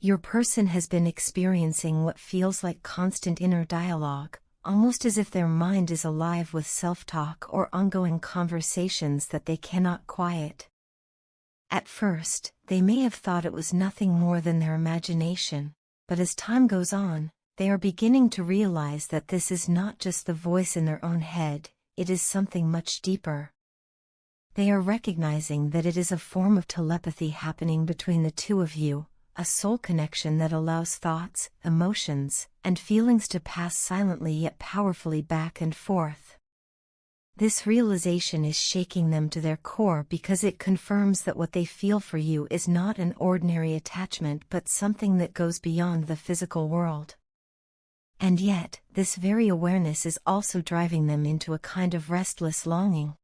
Your person has been experiencing what feels like constant inner dialogue, almost as if their mind is alive with self-talk or ongoing conversations that they cannot quiet. At first, they may have thought it was nothing more than their imagination, but as time goes on, they are beginning to realize that this is not just the voice in their own head, it is something much deeper. They are recognizing that it is a form of telepathy happening between the two of you, a soul connection that allows thoughts, emotions, and feelings to pass silently yet powerfully back and forth. This realization is shaking them to their core because it confirms that what they feel for you is not an ordinary attachment but something that goes beyond the physical world. And yet, this very awareness is also driving them into a kind of restless longing.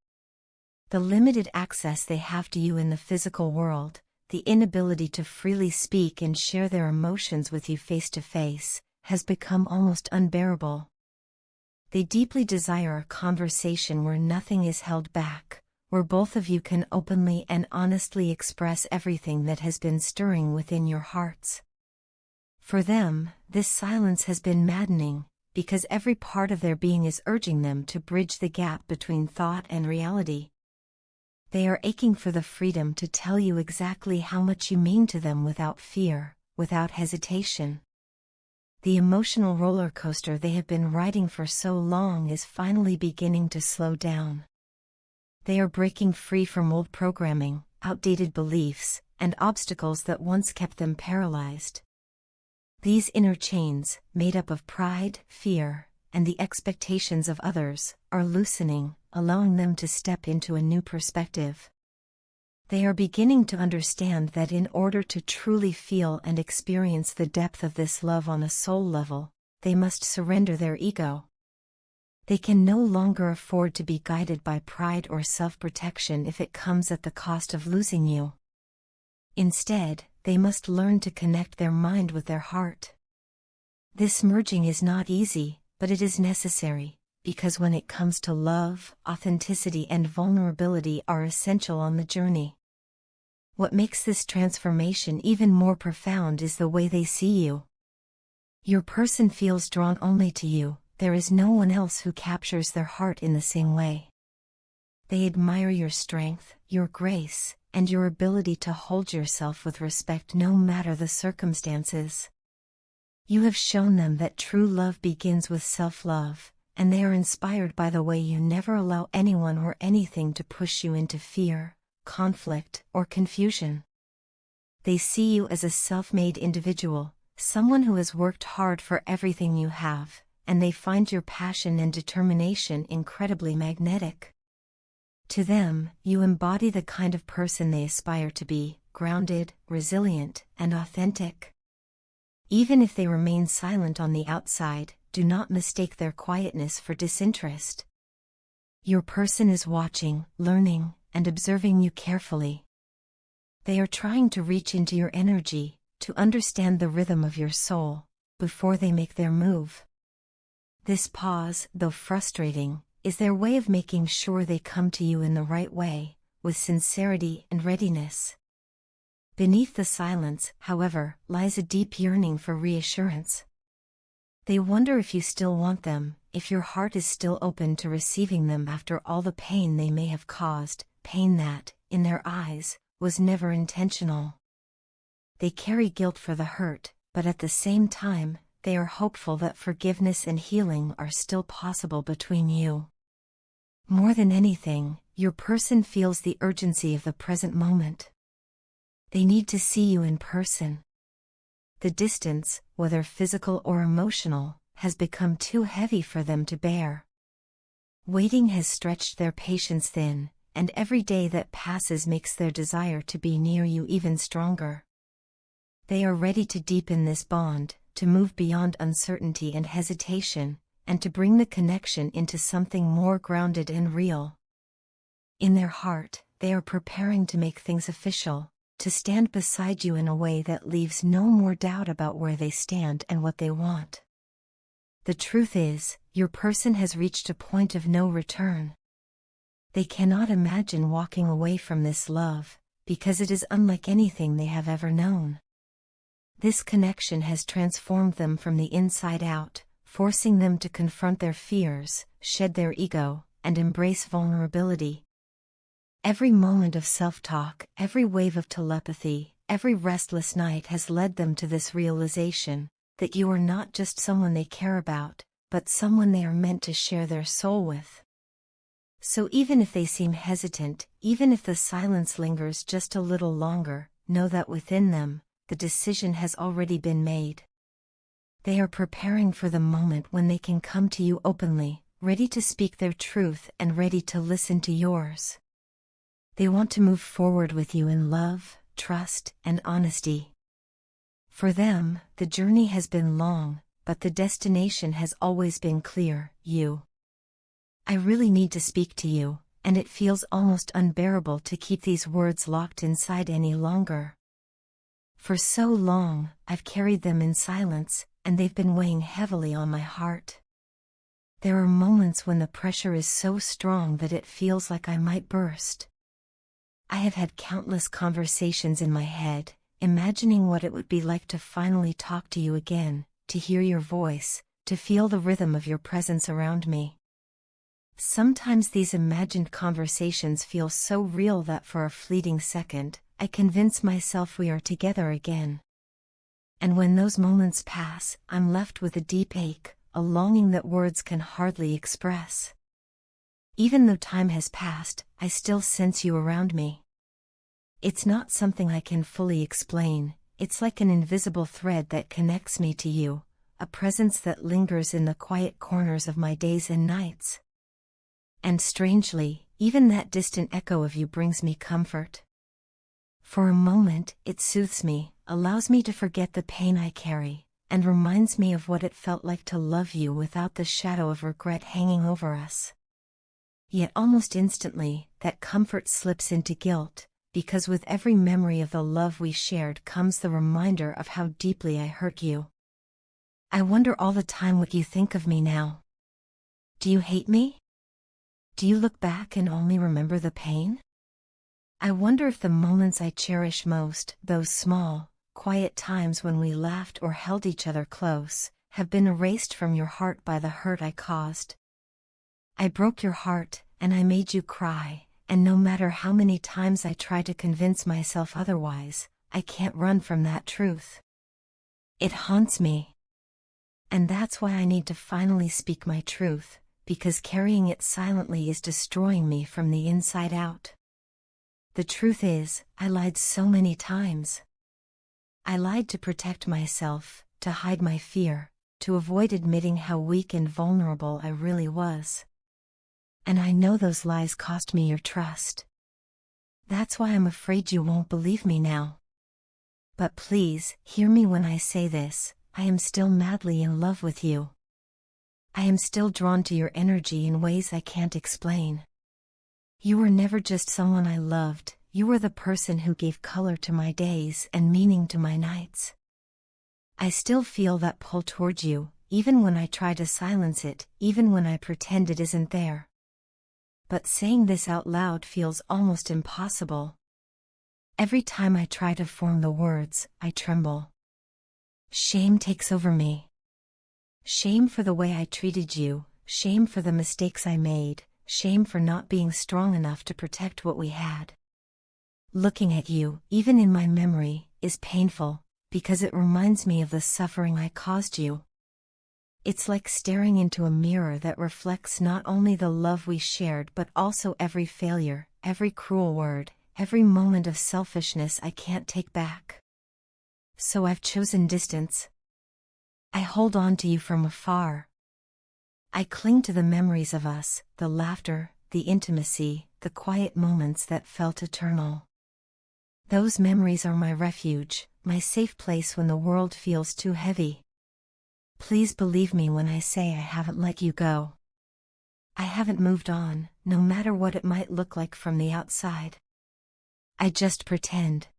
The limited access they have to you in the physical world, the inability to freely speak and share their emotions with you face to face, has become almost unbearable. They deeply desire a conversation where nothing is held back, where both of you can openly and honestly express everything that has been stirring within your hearts. For them, this silence has been maddening, because every part of their being is urging them to bridge the gap between thought and reality. They are aching for the freedom to tell you exactly how much you mean to them without fear, without hesitation. The emotional roller coaster they have been riding for so long is finally beginning to slow down. They are breaking free from old programming, outdated beliefs, and obstacles that once kept them paralyzed. These inner chains, made up of pride, fear, and the expectations of others, are loosening, allowing them to step into a new perspective. They are beginning to understand that in order to truly feel and experience the depth of this love on a soul level, they must surrender their ego. They can no longer afford to be guided by pride or self-protection if it comes at the cost of losing you. Instead, they must learn to connect their mind with their heart. This merging is not easy, but it is necessary, because when it comes to love, authenticity and vulnerability are essential on the journey. What makes this transformation even more profound is the way they see you. Your person feels drawn only to you, there is no one else who captures their heart in the same way. They admire your strength, your grace, and your ability to hold yourself with respect no matter the circumstances. You have shown them that true love begins with self-love, and they are inspired by the way you never allow anyone or anything to push you into fear, conflict, or confusion. They see you as a self-made individual, someone who has worked hard for everything you have, and they find your passion and determination incredibly magnetic. To them, you embody the kind of person they aspire to be, grounded, resilient, and authentic. Even if they remain silent on the outside, do not mistake their quietness for disinterest. Your person is watching, learning, and observing you carefully. They are trying to reach into your energy, to understand the rhythm of your soul, before they make their move. This pause, though frustrating, is their way of making sure they come to you in the right way, with sincerity and readiness. Beneath the silence, however, lies a deep yearning for reassurance. They wonder if you still want them, if your heart is still open to receiving them after all the pain they may have caused, pain that, in their eyes, was never intentional. They carry guilt for the hurt, but at the same time, they are hopeful that forgiveness and healing are still possible between you. More than anything, your person feels the urgency of the present moment. They need to see you in person. The distance, whether physical or emotional, has become too heavy for them to bear. Waiting has stretched their patience thin, and every day that passes makes their desire to be near you even stronger. They are ready to deepen this bond, to move beyond uncertainty and hesitation, and to bring the connection into something more grounded and real. In their heart, they are preparing to make things official, to stand beside you in a way that leaves no more doubt about where they stand and what they want. The truth is, your person has reached a point of no return. They cannot imagine walking away from this love, because it is unlike anything they have ever known. This connection has transformed them from the inside out, forcing them to confront their fears, shed their ego, and embrace vulnerability. Every moment of self-talk, every wave of telepathy, every restless night has led them to this realization, that you are not just someone they care about, but someone they are meant to share their soul with. So even if they seem hesitant, even if the silence lingers just a little longer, know that within them, the decision has already been made. They are preparing for the moment when they can come to you openly, ready to speak their truth and ready to listen to yours. They want to move forward with you in love, trust, and honesty. For them, the journey has been long, but the destination has always been clear, you. I really need to speak to you, and it feels almost unbearable to keep these words locked inside any longer. For so long, I've carried them in silence, and they've been weighing heavily on my heart. There are moments when the pressure is so strong that it feels like I might burst. I have had countless conversations in my head, imagining what it would be like to finally talk to you again, to hear your voice, to feel the rhythm of your presence around me. Sometimes these imagined conversations feel so real that for a fleeting second, I convince myself we are together again. And when those moments pass, I'm left with a deep ache, a longing that words can hardly express. Even though time has passed, I still sense you around me. It's not something I can fully explain, it's like an invisible thread that connects me to you, a presence that lingers in the quiet corners of my days and nights. And strangely, even that distant echo of you brings me comfort. For a moment, it soothes me, allows me to forget the pain I carry, and reminds me of what it felt like to love you without the shadow of regret hanging over us. Yet almost instantly, that comfort slips into guilt, because with every memory of the love we shared comes the reminder of how deeply I hurt you. I wonder all the time what you think of me now. Do you hate me? Do you look back and only remember the pain? I wonder if the moments I cherish most, those small, quiet times when we laughed or held each other close, have been erased from your heart by the hurt I caused. I broke your heart, and I made you cry, and no matter how many times I try to convince myself otherwise, I can't run from that truth. It haunts me. And that's why I need to finally speak my truth, because carrying it silently is destroying me from the inside out. The truth is, I lied so many times. I lied to protect myself, to hide my fear, to avoid admitting how weak and vulnerable I really was. And I know those lies cost me your trust. That's why I'm afraid you won't believe me now. But please, hear me when I say this, I am still madly in love with you. I am still drawn to your energy in ways I can't explain. You were never just someone I loved, you were the person who gave color to my days and meaning to my nights. I still feel that pull towards you, even when I try to silence it, even when I pretend it isn't there. But saying this out loud feels almost impossible. Every time I try to form the words, I tremble. Shame takes over me. Shame for the way I treated you, shame for the mistakes I made, shame for not being strong enough to protect what we had. Looking at you, even in my memory, is painful, because it reminds me of the suffering I caused you. It's like staring into a mirror that reflects not only the love we shared but also every failure, every cruel word, every moment of selfishness I can't take back. So I've chosen distance. I hold on to you from afar. I cling to the memories of us, the laughter, the intimacy, the quiet moments that felt eternal. Those memories are my refuge, my safe place when the world feels too heavy. Please believe me when I say I haven't let you go. I haven't moved on, no matter what it might look like from the outside. I just pretend.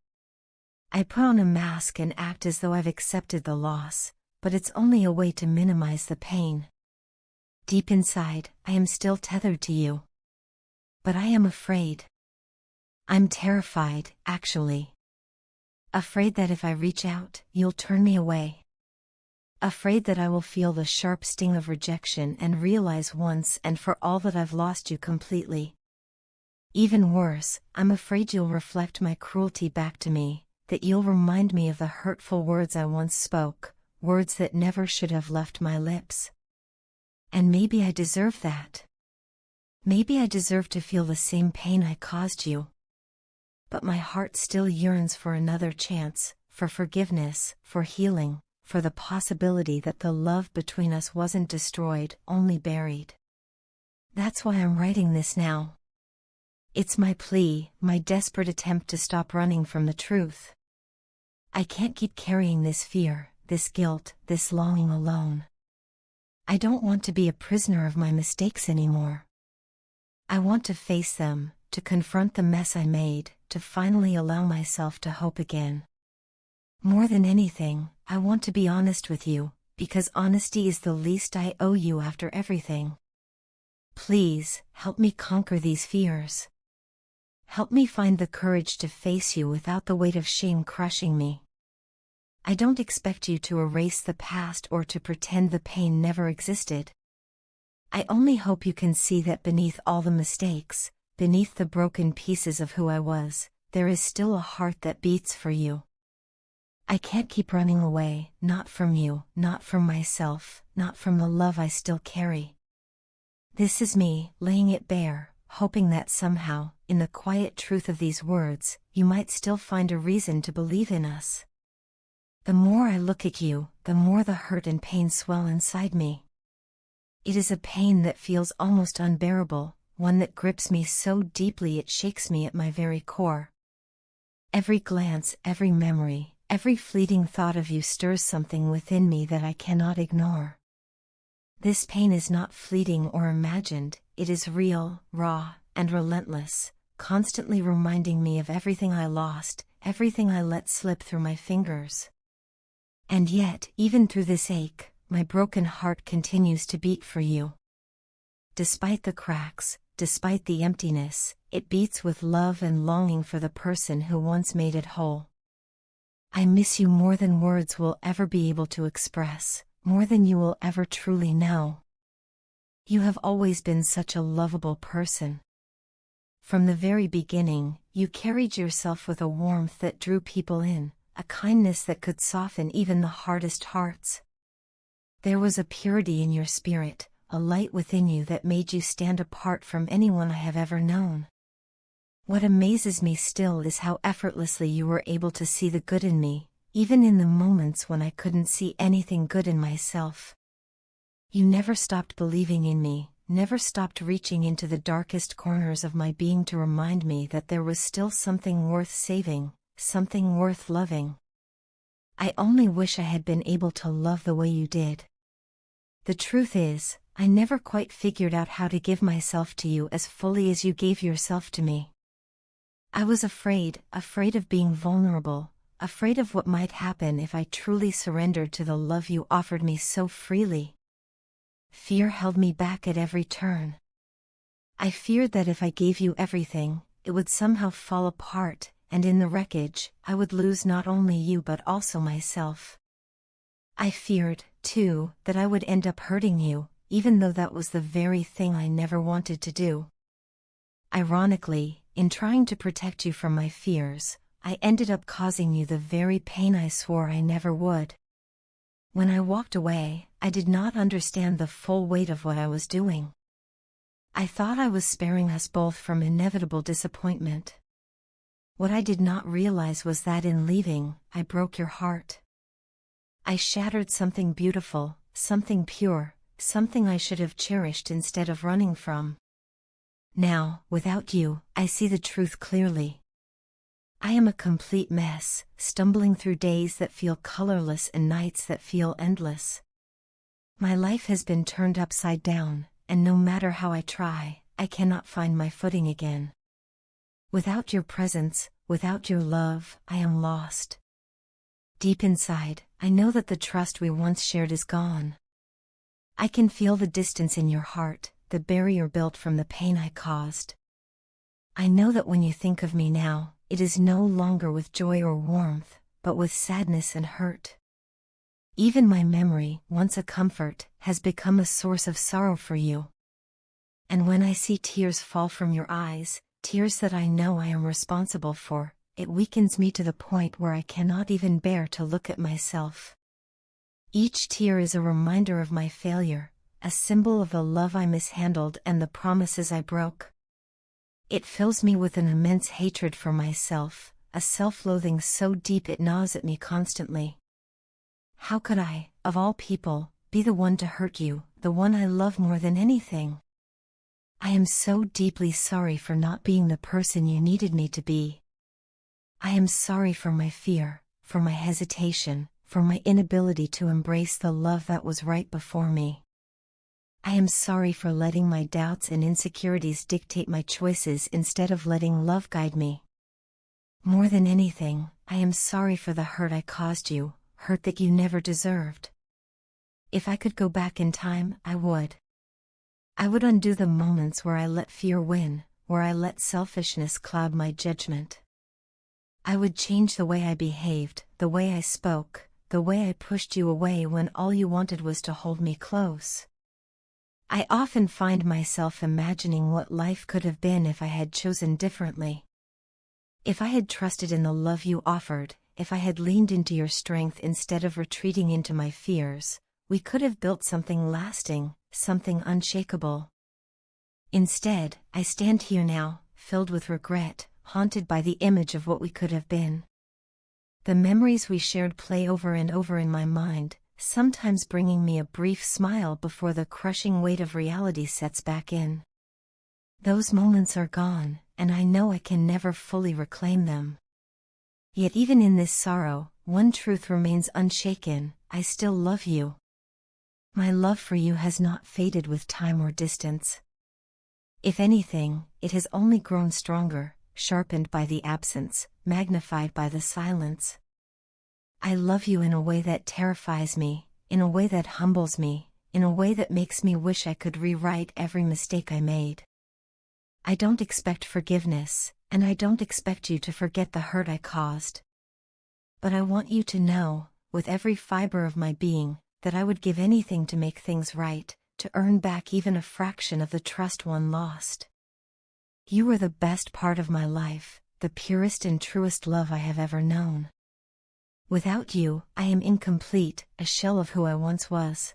I put on a mask and act as though I've accepted the loss, but it's only a way to minimize the pain. Deep inside, I am still tethered to you. But I am afraid. I'm terrified, actually. Afraid that if I reach out, you'll turn me away. Afraid that I will feel the sharp sting of rejection and realize once and for all that I've lost you completely. Even worse, I'm afraid you'll reflect my cruelty back to me, that you'll remind me of the hurtful words I once spoke, words that never should have left my lips. And maybe I deserve that. Maybe I deserve to feel the same pain I caused you. But my heart still yearns for another chance, for forgiveness, for healing, for the possibility that the love between us wasn't destroyed, only buried. That's why I'm writing this now. It's my plea, my desperate attempt to stop running from the truth. I can't keep carrying this fear, this guilt, this longing alone. I don't want to be a prisoner of my mistakes anymore. I want to face them, to confront the mess I made, to finally allow myself to hope again. More than anything, I want to be honest with you, because honesty is the least I owe you after everything. Please, help me conquer these fears. Help me find the courage to face you without the weight of shame crushing me. I don't expect you to erase the past or to pretend the pain never existed. I only hope you can see that beneath all the mistakes, beneath the broken pieces of who I was, there is still a heart that beats for you. I can't keep running away, not from you, not from myself, not from the love I still carry. This is me, laying it bare, hoping that somehow, in the quiet truth of these words, you might still find a reason to believe in us. The more I look at you, the more the hurt and pain swell inside me. It is a pain that feels almost unbearable, one that grips me so deeply it shakes me at my very core. Every glance, every memory, every fleeting thought of you stirs something within me that I cannot ignore. This pain is not fleeting or imagined, it is real, raw, and relentless, constantly reminding me of everything I lost, everything I let slip through my fingers. And yet, even through this ache, my broken heart continues to beat for you. Despite the cracks, despite the emptiness, it beats with love and longing for the person who once made it whole. I miss you more than words will ever be able to express, more than you will ever truly know. You have always been such a lovable person. From the very beginning, you carried yourself with a warmth that drew people in, a kindness that could soften even the hardest hearts. There was a purity in your spirit, a light within you that made you stand apart from anyone I have ever known. What amazes me still is how effortlessly you were able to see the good in me, even in the moments when I couldn't see anything good in myself. You never stopped believing in me, never stopped reaching into the darkest corners of my being to remind me that there was still something worth saving, something worth loving. I only wish I had been able to love the way you did. The truth is, I never quite figured out how to give myself to you as fully as you gave yourself to me. I was afraid of being vulnerable, afraid of what might happen if I truly surrendered to the love you offered me so freely. Fear held me back at every turn. I feared that if I gave you everything, it would somehow fall apart, and in the wreckage, I would lose not only you but also myself. I feared, too, that I would end up hurting you, even though that was the very thing I never wanted to do. Ironically, in trying to protect you from my fears, I ended up causing you the very pain I swore I never would. When I walked away, I did not understand the full weight of what I was doing. I thought I was sparing us both from inevitable disappointment. What I did not realize was that in leaving, I broke your heart. I shattered something beautiful, something pure, something I should have cherished instead of running from. Now, without you, I see the truth clearly. I am a complete mess, stumbling through days that feel colorless and nights that feel endless. My life has been turned upside down, and no matter how I try, I cannot find my footing again. Without your presence, without your love, I am lost. Deep inside, I know that the trust we once shared is gone. I can feel the distance in your heart, the barrier built from the pain I caused. I know that when you think of me now, it is no longer with joy or warmth, but with sadness and hurt. Even my memory, once a comfort, has become a source of sorrow for you. And when I see tears fall from your eyes, tears that I know I am responsible for, it weakens me to the point where I cannot even bear to look at myself. Each tear is a reminder of my failure, a symbol of the love I mishandled and the promises I broke. It fills me with an immense hatred for myself, a self-loathing so deep it gnaws at me constantly. How could I, of all people, be the one to hurt you, the one I love more than anything? I am so deeply sorry for not being the person you needed me to be. I am sorry for my fear, for my hesitation, for my inability to embrace the love that was right before me. I am sorry for letting my doubts and insecurities dictate my choices instead of letting love guide me. More than anything, I am sorry for the hurt I caused you, hurt that you never deserved. If I could go back in time, I would. I would undo the moments where I let fear win, where I let selfishness cloud my judgment. I would change the way I behaved, the way I spoke, the way I pushed you away when all you wanted was to hold me close. I often find myself imagining what life could have been if I had chosen differently. If I had trusted in the love you offered, if I had leaned into your strength instead of retreating into my fears, we could have built something lasting, something unshakable. Instead, I stand here now, filled with regret, haunted by the image of what we could have been. The memories we shared play over and over in my mind, sometimes bringing me a brief smile before the crushing weight of reality sets back in. Those moments are gone, and I know I can never fully reclaim them. Yet even in this sorrow, one truth remains unshaken: I still love you. My love for you has not faded with time or distance. If anything, it has only grown stronger, sharpened by the absence, magnified by the silence. I love you in a way that terrifies me, in a way that humbles me, in a way that makes me wish I could rewrite every mistake I made. I don't expect forgiveness, and I don't expect you to forget the hurt I caused. But I want you to know, with every fiber of my being, that I would give anything to make things right, to earn back even a fraction of the trust one lost. You were the best part of my life, the purest and truest love I have ever known. Without you, I am incomplete, a shell of who I once was.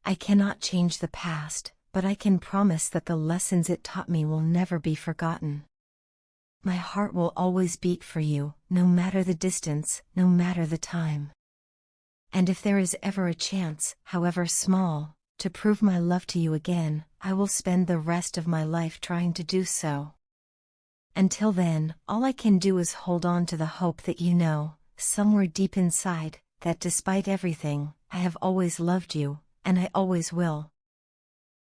I cannot change the past, but I can promise that the lessons it taught me will never be forgotten. My heart will always beat for you, no matter the distance, no matter the time. And if there is ever a chance, however small, to prove my love to you again, I will spend the rest of my life trying to do so. Until then, all I can do is hold on to the hope that you know, somewhere deep inside, that despite everything, I have always loved you, and I always will.